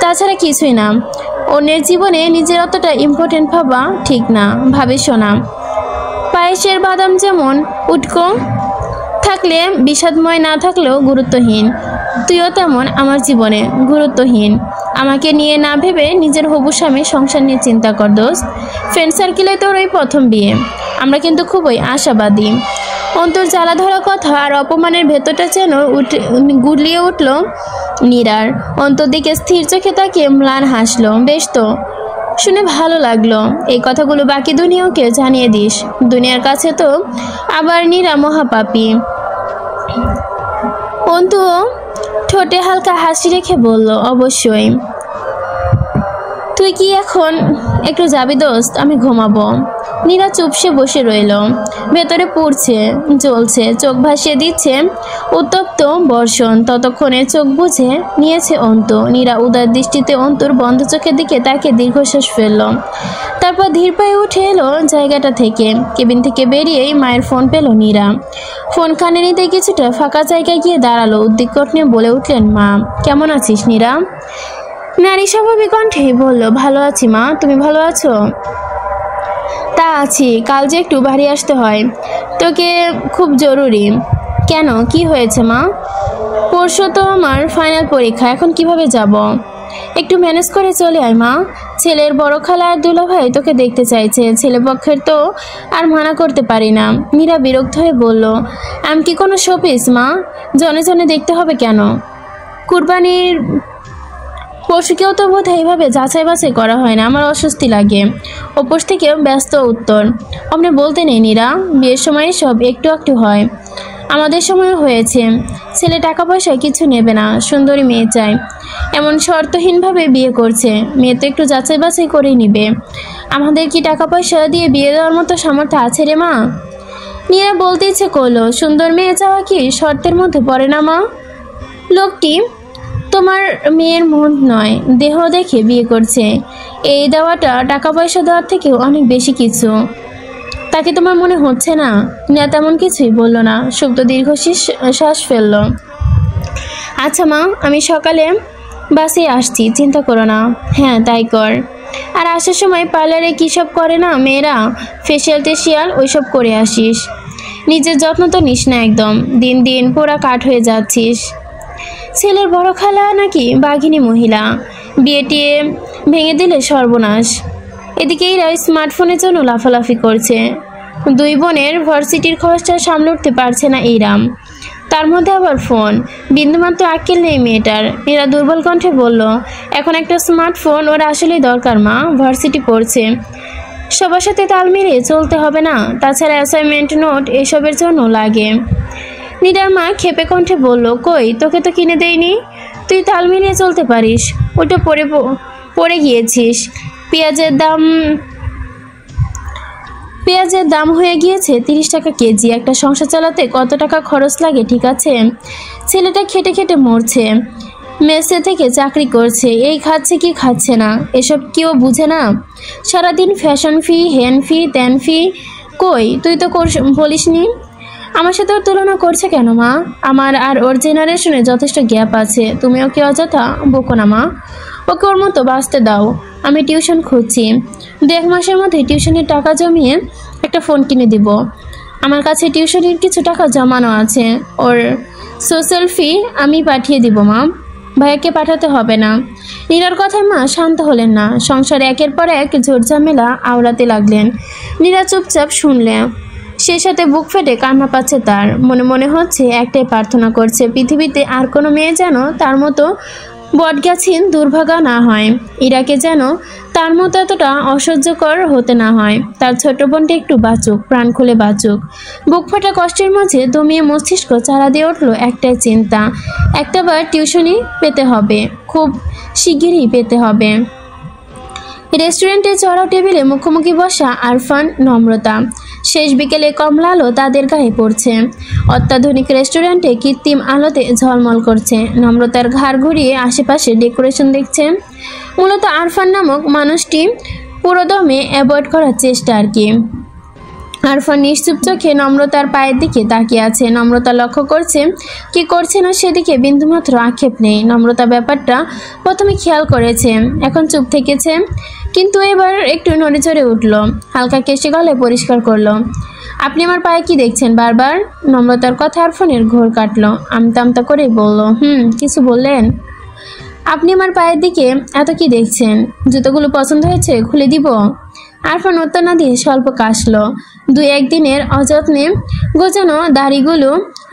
তাছাড়া কিছুই না। অন্যের জীবনে নিজের অতটা ইম্পর্ট্যান্ট ভাবা ঠিক না। ভাবিস না, পায়েসের বাদাম যেমন উটকো থাকলে বিষাদময়, না থাকলেও গুরুত্বহীন, তুইও তেমন আমার জীবনে গুরুত্বহীন। আমাকে নিয়ে না ভেবে নিজের হবু স্বামী সংসার নিয়ে চিন্তা কর দোস্ত। ফ্রেন্ড সার্কেলে তোর ওই প্রথম বিয়ে, আমরা কিন্তু খুবই আশাবাদী। অন্তর জ্বালা ধরা কথা আর অপমানের ভেতরটা যেন গুলিয়ে উঠল নীরার। অন্তর দিকে স্থির চোখে তাকিয়ে ম্লান হাসলো। বেশ তো, শুনে ভালো লাগলো। এই কথাগুলো বাকি দুনিয়াকে জানিয়ে দিস। দুনিয়ার কাছে তো আবার নীরা মহাপাপী। অন্তু ঠোঁটে হালকা হাসি রেখে বলল, অবশ্যই। তুই কি এখন একটু যাবি দোস্ত? আমি ঘুমাবো। নীরা চুপসে বসে রইল। ভেতরে পুড়ছে, জ্বলছে, চোখ ভাসিয়ে দিচ্ছে উত্তপ্ত বর্ষণ। ততক্ষণে চোখ বুঝে নিয়েছে অন্তু। নীরা উদার দৃষ্টিতে অন্তুর বন্ধ চোখের দিকে তাকে দীর্ঘশ্বাস ফেলল। তারপর ধীর পায়ে উঠে এলো জায়গাটা থেকে। কেবিন থেকে বেরিয়েই মায়ের ফোন পেল নীরা। ফোন কানে নিতে কিছুটা ফাঁকা জায়গায় গিয়ে দাঁড়ালো। উদ্বিগ্ন নিয়ে বলে উঠলেন, মা কেমন আছিস নীরা? নারী স্বাভাবিক কণ্ঠে বলল, ভালো আছি মা, তুমি ভালো আছো? তা আছি, কাল যে একটু বাড়ি আসতে হয়, তোকে খুব জরুরি। কেন, কি হয়েছে মা? পরশু তো আমার ফাইনাল পরীক্ষা, এখন কিভাবে যাব? একটু ম্যানেজ করে চলে আয় মা। ছেলের বড় খালা আর দুলাভাই তোকে দেখতে চাইছে, ছেলেপক্ষের তো আর মানা করতে পারি না। মীরা বিরক্ত হয়ে বলল, আমি কি কোনো শোপিস মা? জনে জনে দেখতে হবে কেন? কুরবানির পশুকেও তো বোধ হয় এইভাবে যাচাই বাছাই করা হয় না, আমার অস্বস্তি লাগে। ওপর থেকে ব্যস্ত উত্তর, অমনে বলতে নেই নীরা, বিয়ের সময় সব একটু একটু হয়, আমাদের সময়ও হয়েছে। ছেলে টাকা পয়সায় কিছু নেবে না, সুন্দরী মেয়ে চাই, এমন শর্তহীনভাবে বিয়ে করছে। মেয়ে তো একটু যাচাই বাছাই করেই নিবে। আমাদের কি টাকা পয়সা দিয়ে বিয়ে দেওয়ার মতো সামর্থ্য আছে রে মা? নীরা বলতে ইচ্ছে করলো, সুন্দর মেয়ে চাওয়া কি শর্তের মধ্যে পড়ে না মা? লোকটি তোমার মেয়ের মন নয়, দেহ দেখে বিয়ে করছে। এই দেওয়াটা টাকা পয়সা দেওয়ার থেকেও অনেক বেশি কিছু। তাকে তোমার মনে হচ্ছে না? না, তেমন কিছুই বলল না, সুপ্ত দীর্ঘ শ্বাস ফেলল। আচ্ছা মা, আমি সকালে বাসে আসছি, চিন্তা করো না। হ্যাঁ তাই কর। আর আসার সময় পার্লারে কী সব করে না মেয়েরা, ফেসিয়াল টেসিয়াল ওইসব করে আসিস। নিজের যত্ন তো নিস না একদম, দিন দিন পোড়া কাঠ হয়ে যাচ্ছিস। ছেলের বড় খালা নাকি বাঘিনী মহিলা, বিয়ে টিয়ে ভেঙে দিলে সর্বনাশ। এদিকে এরা স্মার্টফোনের জন্য লাফালাফি করছে। দুই বোনের ভার্সিটির খরচটা সামলে উঠতে পারছে না এইরাম, তার মধ্যে আবার ফোন। বিন্দুমাত্র আক্কেল নেই মেয়েটার। এরা দুর্বল কণ্ঠে বলল, এখন একটা স্মার্টফোন ওর আসলেই দরকার মা, ভার্সিটি পড়ছে, সবার সাথে তাল মিলিয়ে চলতে হবে না, তাছাড়া অ্যাসাইনমেন্ট নোট এসবের জন্য লাগে। নীরার মা ক্ষেপে কণ্ঠে বলল, কই, তোকে তো কিনে দেয়নি, তুই তাল মিলিয়ে চলতে পারিস, ওটা পড়ে গিয়েছিস। পেঁয়াজের দাম হয়ে গিয়েছে 30 টাকা কেজি। একটা সংসার চালাতে কত টাকা খরচ লাগে ঠিক আছে? ছেলেটা খেটে খেটে মরছে, মেসে থেকে চাকরি করছে, এই খাচ্ছে কি খাচ্ছে না, এসব কেউ বুঝে না। সারাদিন ফ্যাশন ফি, হ্যান ফি, ত্যান ফি। কই, তুই তো বলিসনি। আমার সাথে ওর তুলনা করছে কেন মা? আমার আর ওর জেনারেশনে যথেষ্ট গ্যাপ আছে, তুমি ওকে অযথা বকো না মা। ওকে ওর মতো বাঁচতে দাও। আমি টিউশন খুঁজছি, 1 মাসের মধ্যে টিউশনের টাকা জমিয়ে একটা ফোন কিনে দিব। আমার কাছে টিউশনের কিছু টাকা জমানো আছে, ওর সোশ্যাল ফি আমি পাঠিয়ে দিব মা, ভাইয়াকে পাঠাতে হবে না। নীরার কথায় মা শান্ত হলেন না। সংসারে একের পর এক ঝোড়ঝামেলা আওড়াতে লাগলেন। নীরা চুপচাপ শুনলে, সে সাথে বুক ফেটে কান্না পাচ্ছে তার। মনে মনে হচ্ছে, একটাই প্রার্থনা করছে, পৃথিবীতে আর কোনো মেয়ে যেন তার মতো বটগাছিন দুর্ভাগা না হয়, ইরাকে যেন তার মতো এতটা অসহ্যকর হতে না হয়। তার ছোট বোনটা একটু বাঁচুক, প্রাণ খুলে বাঁচুক। বুক ফাটা কষ্টের মাঝে দমিয়ে মস্তিষ্ক চারা দিয়ে উঠল একটাই চিন্তা, একটাবার টিউশনি পেতে হবে, খুব শিগগিরই পেতে হবে। রেস্টুরেন্টে চড়াও টেবিলে মুখোমুখি বসা আরফান, নম্রতা। শেষ বিকেলে কমলা আলো তাদের গায়ে পড়ছে। অত্যাধুনিক রেস্টুরেন্টে কৃত্রিম আলোতে ঝলমল করছে। নম্রতার ঘাড় ঘুরিয়ে আশেপাশে ডেকোরেশন দেখছে। মূলত আরফান নামক মানুষটি পুরোদমে অ্যাভয়েড করার চেষ্টা আর কি। আরফান নিশ্চুপ চোখে নম্রতার পায়ের দিকে তাকিয়ে আছে। নম্রতা লক্ষ্য করছে কি করছে না সেদিকে বিন্দুমাত্র আক্ষেপ নেই। নম্রতা ব্যাপারটা প্রথমে খেয়াল করেছে, এখন চুপ থেকেছে, কিন্তু এবার একটু নড়ে চড়ে উঠল, হালকা কেশে গলায় পরিষ্কার করলো, আপনি আমার পায়ে কি দেখছেন বারবার? নম্রতার কথা আরফানের ঘোর কাটলো। আমতা আমতা করে বলল, কিছু বললেন? আপনি আমার পায়ের দিকে এত কি দেখছেন? জুতোগুলো পছন্দ হয়েছে, খুলে দিব? আরফান উত্তর না দিয়ে স্বল্প কাশলো। 2-1 দিনের অযত্নে গোছানো দাড়িগুলো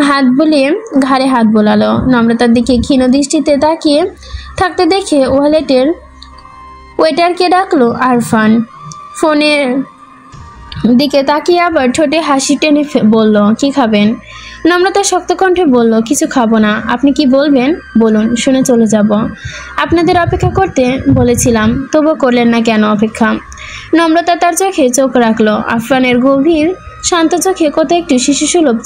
হাত বুলিয়ে ঘাড়ে হাত বোলালো। নম্রতার দিকে ক্ষীণ দৃষ্টিতে তাকিয়ে থাকতে দেখে ওয়েটারকে ডাকলো আরফান। ফোনের দিকে তাকিয়ে আবার ঠোঁটে হাসি টেনে বলল, কি খাবেন? নম্রতা শক্ত কণ্ঠে বলল, কিছু খাবো না। আপনি কি বলবেন বলুন, শুনে চলে যাব। আপনাদের অপেক্ষা করতে বলেছিলাম, তবুও করলেন না কেন অপেক্ষা? নম্রতা তার চোখে চোখ রাখলো। আরফানের গভীর শান্ত চোখে কোথাও একটু শিশুসুলভ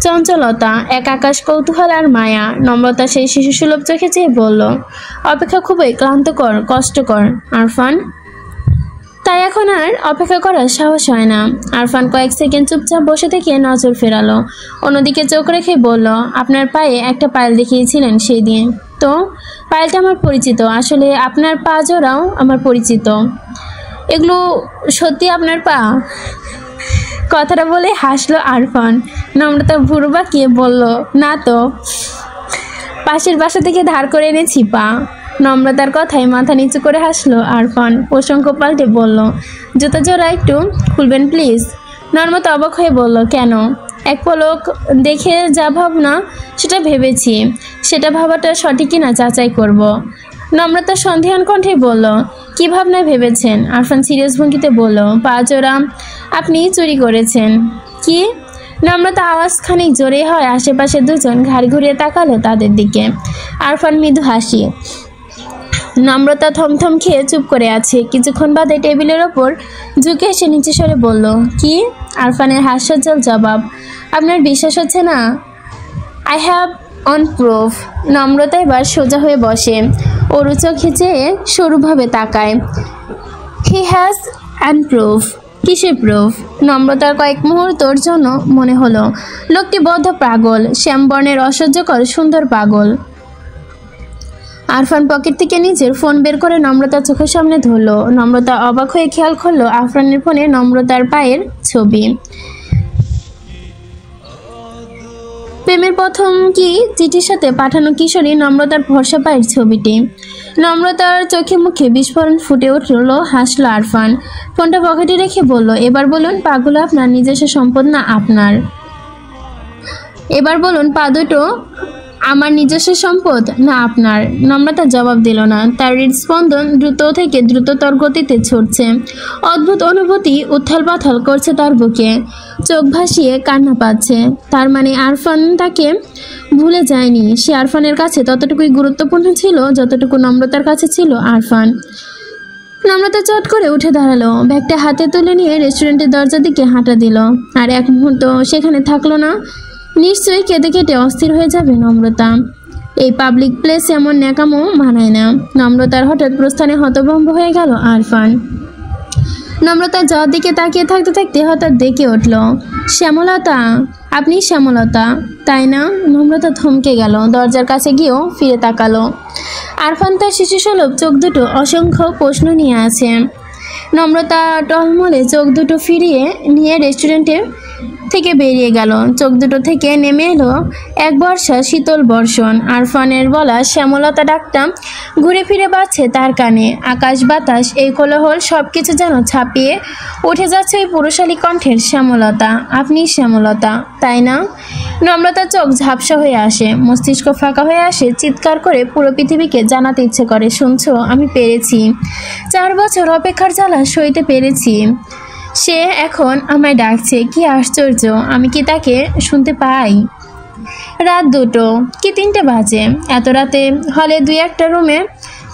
চঞ্চলতা, এক আকাশ কৌতূহল আর মায়া। নম্রতা সেই শিশুসুলভ চোখে চেয়ে বলল, অপেক্ষা খুবই ক্লান্তকর, কষ্টকর আরফান, তাই এখন আর অপেক্ষা করার সাহস হয় না। আরফান কয়েক সেকেন্ড চুপচাপ বসে থেকে নজর ফেরালো, অন্যদিকে চোখ রেখে বলল, আপনার পায়ে একটা পায়েল দেখিয়েছিলেন সেই দিন তো? পায়েলটা আমার পরিচিত, আসলে আপনার পা জোড়াও আমার পরিচিত। এগুলো সত্যি আপনার পা? কথাটা বলে হাসলো আরফান। নম্রতা ভুরু বাঁকিয়ে বলল, না তো, পাশের বাসা থেকে ধার করে এনেছি পা। নম্রতার কথায় মাথা নিচু করে হাসলো আরফান। প্রসঙ্গ পাল্টে বলল, জুতা জোড়া একটু খুলবেন প্লিজ? নম্রতা অবাক হয়ে বলল, কেন? এক পলক দেখে যা ভাবনা সেটা ভেবেছি, সেটা ভাবাটা সঠিক কিনা যাচাই করব। নম্রতা সন্দেহান কণ্ঠে বলল, কি ভাবনায় ভেবেছেন? আরফান সিরিয়াস ভঙ্গিতে বলল, পা জোড়া আপনি চুরি করেছেন। কি? নম্রতা আওয়াজ খানিক জোরে হয়। আশেপাশে দুজন ঘাড় ঘুরিয়ে তাকালো তাদের দিকে। আরফান মৃদু হাসি। নম্রতা থমথম খেয়ে চুপ করে আছে। কিছুক্ষণ বাদে টেবিলের ওপর ঝুঁকে এসে নিচে সরে বলল, কি? আরফানের হাস্যোজ্জ্বল জবাব, আপনার বিশ্বাস হচ্ছে না? I have on proof. নম্রতা এবার সোজা হয়ে বসে, ওর চোখে চেয়ে সরুভাবে তাকায়। He has an proof? কিসের প্রুফ? নম্রতার কয়েক মুহূর্তর জন্য মনে হলো লোকটি বদ্ধ পাগল, শ্যামবর্ণের অসহ্যকর সুন্দর পাগল। আরফান পকেট থেকে নিজের ফোন বের করে নম্রতার চোখের সামনে ধরলো। নম্রতা অবাক হয়ে খেয়াল করলো আরফানের ফোনে নম্রতার পায়ের ছবি। প্রেমের প্রথম কি চিঠির সাথে পাঠানো কিশোরী নম্রতার ভরসা পায়ের ছবিটি। নম্রতার চোখে মুখে বিস্ফোরণ ফুটে উঠল। হাসলো আরফান। ফোনটা পকেটে রেখে বলল, এবার বলুন পাগুলো আপনার নিজস্ব সম্পদ না আপনার? এবার বলুন পা দুটো আমার নিজস্ব সম্পদ না আপনার? নম্রতা জবাব দিল না। তার হৃদস্পন্দন দ্রুত থেকে দ্রুততর গতিতে ছুটছে। অদ্ভুত অনুভূতি উত্থাল পাথাল করছে তার বুকে, চোখ ভাসিয়ে কান্না পাচ্ছে। তার মানে আরফান তাকে ভুলে যায়নি। সে আরফানের কাছে ততটুকুই গুরুত্বপূর্ণ ছিল যতটুকু নম্রতার কাছে ছিল আরফান। নম্রতা চট করে উঠে দাঁড়ালো, ব্যাগটা হাতে তুলে নিয়ে রেস্টুরেন্টের দরজার দিকে হাঁটা দিল। আর এক মুহূর্ত সেখানে থাকলো না। নিশ্চয়ই কেঁদে কেটে অস্থির হয়ে যাবে নম্রতা। এই পাবলিক প্লেস এমন ন্যাকামো মানায় না। নম্রতার হঠাৎ প্রস্থানে হতভম্ব হয়ে গেল আরফান। নম্রতা যাওয়ার দিকে তাকিয়ে থাকতে থাকতে হঠাৎ ডেকে উঠল, শ্যামলতা, আপনি শ্যামলতা তাই না? নম্রতা থমকে গেল। দরজার কাছে গিয়েও ফিরে তাকালো। আরফান তার শিশুসুলভ চোখ দুটো অসংখ্য প্রশ্ন নিয়ে আছে। নম্রতা টলমলে চোখ দুটো ফিরিয়ে নিয়ে রেস্টুরেন্টের থেকে বেরিয়ে গেল। চোখ দুটো থেকে নেমে এলো এক বর্ষা শীতল বর্ষণ। আরফানের বলা শ্যামলতা ডাকটা ঘুরে ফিরে বাজছে তার কানে। আকাশ বাতাস এই কোলাহল সব কিছু যেন ছাপিয়ে উঠে যাচ্ছে ওই পুরুষালী কণ্ঠের, শ্যামলতা, আপনি শ্যামলতা তাই না? নম্রতার চোখ ঝাপসা হয়ে আসে, মস্তিষ্ক ফাঁকা হয়ে আসে। চিৎকার করে পুরো পৃথিবীকে জানাতে ইচ্ছে করে, শুনছো, আমি পেরেছি। 4 বছর অপেক্ষার জ্বালা সইতে পেরেছি। সে এখন আমায় ডাকছে। কি আশ্চর্য, আমি কি তাকে শুনতে পাই? রাত 2 কি 3টে বাজে। এত রাতে হলে 2-1টা রুমে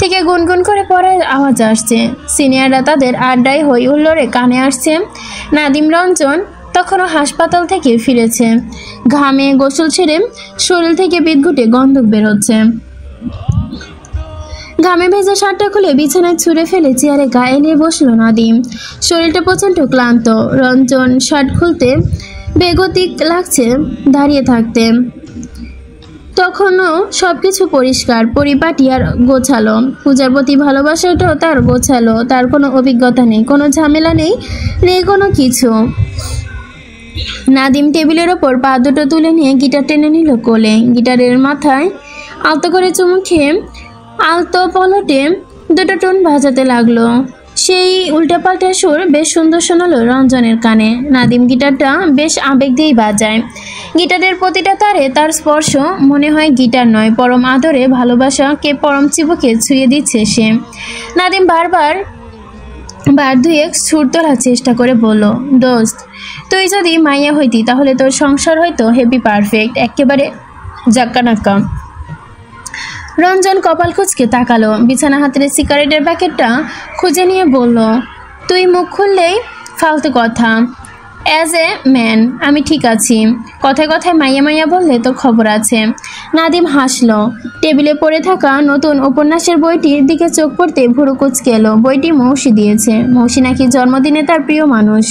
থেকে গুনগুন করে পড়ার আওয়াজ আসছে। সিনিয়ররা তাদের আড্ডায় হই হুল্লোড়ে কানে আসছে। নাদিম রঞ্জন তখনও হাসপাতাল থেকে ফিরেছে। ঘামে গোসল ছেড়ে শরীর থেকে বিদঘুটে গন্ধ বেরোচ্ছে। ঘামে ভেজা শার্টটা খুলে বিছানায় ছুঁড়ে ফেলে চেয়ারে গা এলিয়ে বসল নাদিম। শরীরটা প্রচণ্ড ক্লান্ত। রঞ্জন শার্ট খুলতে বেগতিক লাগছে দাঁড়িয়ে থাকতে। তখনও সবকিছু পরিষ্কার, পরিপাটি আর গোছালো। পূজার প্রতি ভালোবাসাটাও তার গোছালো। তার কোনো অভিজ্ঞতা নেই, কোনো ঝামেলা নেই, নেই কোনো কিছু। নাদিম টেবিলের ওপর পা দুটো তুলে নিয়ে গিটার টেনে নিল কোলে। গিটারের মাথায় আলতো করে চুমু খেয়ে আলতো পলটে দুটো টোন বাজাতে লাগলো। সেই উল্টাপাল্টা সুর বেশ সুন্দর শোনালো রঞ্জনের কানে। নাদিম গিটারটা বেশ আবেগ দিয়েই বাজায়। গিটারের প্রতিটা তারে তার স্পর্শ মনে হয় গিটার নয়, পরম আদরে ভালোবাসাকে পরম চিবুকে ছুঁয়ে দিচ্ছে সে। নাদিম বারবার বার ধুয়ে সুর তোলার চেষ্টা করে বলল, দোস্ত, তুই যদি মাইয়া হইতি তাহলে তোর সংসার হয়তো হেভি পারফেক্ট, একেবারে জাক্কানাক্কা। রঞ্জন কপাল কুঁচকে তাকালো। বিছানা হাতের সিগারেটের প্যাকেটটা খুঁজে নিয়ে বলল, তুই মুখ খুললেই ফালতু কথা। অ্যাজ এ ম্যান আমি ঠিক আছি, কথায় কথায় মাইয়া মাইয়া বললে তোর খবর আছে। নাদিম হাসলো। টেবিলে পড়ে থাকা নতুন উপন্যাসের বইটির দিকে চোখ পড়তে ভুরু কুঁচকে এলো। বইটি মৌসি দিয়েছে। মৌসি নাকি জন্মদিনে তার প্রিয় মানুষ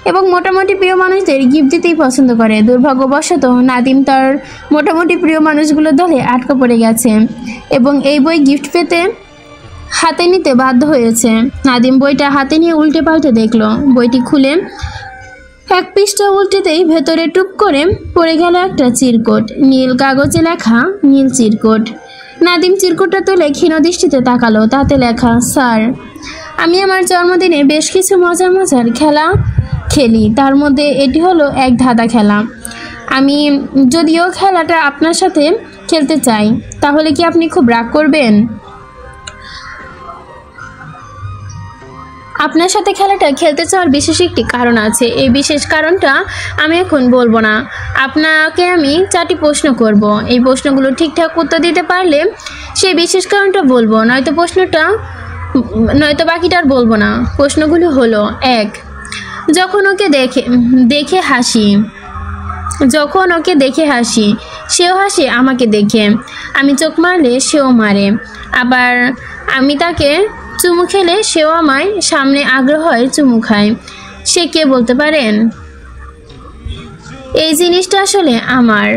এবং মোটামুটি প্রিয় মানুষদের গিফট দিতেই পছন্দ করে। দুর্ভাগ্যবশত নাদিম তার মোটামুটি প্রিয় মানুষগুলোর দলে আটকা পড়ে গেছে এবং এই বই গিফট পেতে হাতে নিতে বাধ্য হয়েছে। নাদিম বইটা হাতে নিয়ে উল্টে পাল্টে দেখলো। বইটি খুলে এক পৃষ্ঠা উল্টেতেই ভেতরে টুপ করে পড়ে গেল একটা চিরকুট। নীল কাগজে লেখা, নীল চিরকুট। নাদিম চিরকুটটা তুলে ক্ষীণ দৃষ্টিতে তাকালো। তাতে লেখা, স্যার, আমি আমার জন্মদিনে বেশ কিছু মজার মজার খেলা খেলি, তার মধ্যে এটি হলো এক ধাঁধা খেলা। আমি যদিও খেলাটা আপনার সাথে খেলতে চাই, তাহলে কি আপনি খুব রাগ করবেন? আপনার সাথে খেলাটা খেলতে চাওয়ার বিশেষ একটি কারণ আছে। এই বিশেষ কারণটা আমি এখন বলবো না। আপনাকে আমি 4টি প্রশ্ন করব। এই প্রশ্নগুলো ঠিকঠাক উত্তর দিতে পারলে সেই বিশেষ কারণটা বলবো, নয়তো বাকিটা আর বলবো না। প্রশ্নগুলো হলো, 1, যখন ওকে দেখে হাসি সেও হাসে আমাকে দেখে। আমি চোখ মারলে সেও মারে। আবার আমি তাকে চুমু খেলে সেও আমায় সামনে আগ্রহ হয় চুমু খায়। সে কে বলতে পারেন? এই জিনিসটা আসলে আমার,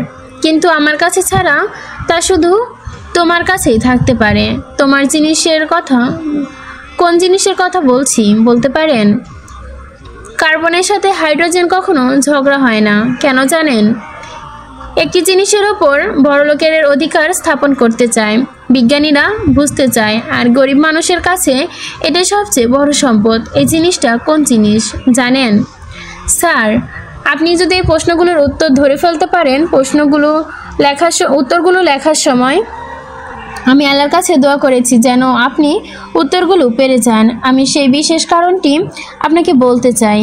কিন্তু আমার কাছে ছাড়া তা শুধু তোমার কাছেই থাকতে পারে। তোমার জিনিসের কথা, কোন জিনিসের কথা বলছি বলতে পারেন? কার্বনের সাথে হাইড্রোজেন কখনো ঝগড়া হয় না, কেন জানেন? একটি জিনিসের ওপর বড়লোকের অধিকার স্থাপন করতে চায়, বিজ্ঞানীরা বুঝতে চায়, আর গরিব মানুষের কাছে এটাই সবচেয়ে বড় সম্পদ। এই জিনিসটা কোন জিনিস জানেন? স্যার, আপনি যদি এই প্রশ্নগুলোর উত্তর ধরে ফেলতে পারেন, উত্তরগুলো লেখার সময় আমি আল্লাহর কাছে দোয়া করেছি যেন আপনি উত্তরগুলো পেরে যান। আমি সেই বিশেষ কারণটি আপনাকে বলতে চাই।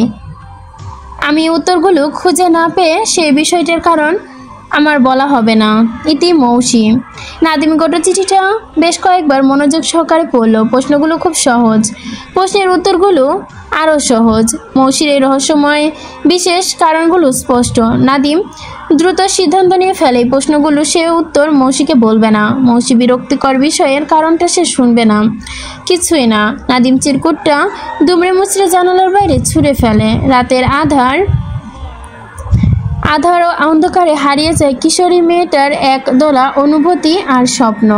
আমি উত্তরগুলো খুঁজে না পেয়ে সেই বিষয়টির কারণ আমার বলা হবে না। ইতি মৌসি। নাদিম গোটা চিঠিটা বেশ কয়েকবার মনোযোগ সহকারে পড়ল। প্রশ্নগুলো খুব সহজ, প্রশ্নের উত্তরগুলো আরও সহজ। মৌসির এই রহস্যময় বিশেষ কারণগুলো স্পষ্ট। নাদিম দ্রুত সিদ্ধান্ত নিয়ে ফেলে প্রশ্নগুলো সে উত্তর মৌসিকে বলবে না। মৌসি বিরক্তিকর বিষয়ের কারণটা সে শুনবে না, কিছুই না। নাদিম চিরকুটটা দুমড়ে মুচড়ে জানালার বাইরে ছুঁড়ে ফেলে। রাতের আধার ও অন্ধকারে হারিয়ে যায় কিশোরী মেয়েটার এক দোলা অনুভূতি আর স্বপ্ন।